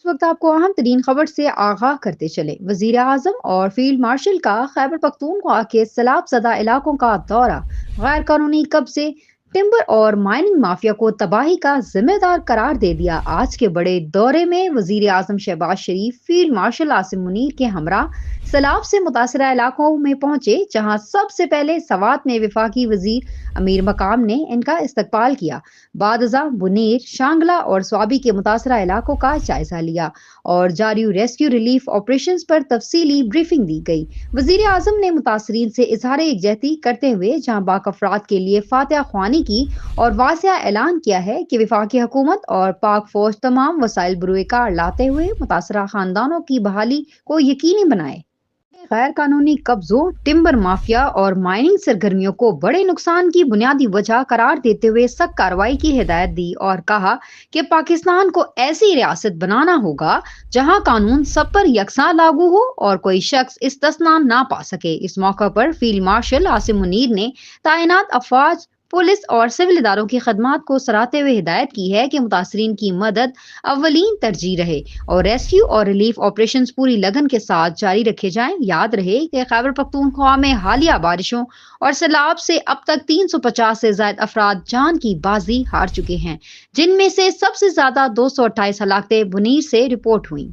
وقت آپ کو اہم ترین خبر سے آگاہ کرتے چلے۔ وزیر اعظم اور فیلڈ مارشل کا خیبر پختونخوا کے سیلاب زدہ علاقوں کا دورہ۔ غیر قانونی قبضے، ٹمبر اور مائننگ مافیا کو تباہی کا ذمہ دار قرار دے دیا۔ آج کے بڑے دورے میں وزیر اعظم شہباز شریف فیلڈ مارشل عاصم منیر کے ہمراہ سیلاب سے متاثرہ علاقوں میں پہنچے، جہاں سب سے پہلے سوات میں وفاقی وزیر امیر مقام نے ان کا استقبال کیا۔ بعد ازاں بنیر، شانگلہ اور سوابی کے متاثرہ علاقوں کا جائزہ لیا اور جاری ریسکیو ریلیف آپریشنز پر تفصیلی بریفنگ دی گئی۔ وزیر اعظم نے متاثرین سے اظہار یکجہتی کرتے ہوئے جاں باک افراد کے لیے فاتحہ خوانی کی اور واضح اعلان کیا ہے کہ وفاقی حکومت اور پاک فوج تمام وسائل بروئے کار لاتے ہوئے متاثرہ خاندانوں کی بحالی کو یقینی بنائے۔ غیر قانونی قبضوں، ٹمبر مافیا اور مائننگ سرگرمیوں کو بڑے نقصان کی بنیادی وجہ قرار دیتے ہوئے سخت کارروائی کی ہدایت دی اور کہا کہ پاکستان کو ایسی ریاست بنانا ہوگا جہاں قانون سب پر یکساں لاگو ہو اور کوئی شخص استثناء نہ پا سکے۔ اس موقع پر فیلڈ مارشل عاصم منیر نے تعینات افواج، پولیس اور سول اداروں کی خدمات کو سراہتے ہوئے ہدایت کی ہے کہ متاثرین کی مدد اولین ترجیح رہے اور ریسکیو اور ریلیف آپریشنز پوری لگن کے ساتھ جاری رکھے جائیں۔ یاد رہے کہ خیبر پختونخوا میں حالیہ بارشوں اور سیلاب سے اب تک 350 سے زائد افراد جان کی بازی ہار چکے ہیں، جن میں سے سب سے زیادہ 228 ہلاکتیں بنیر سے رپورٹ ہوئیں۔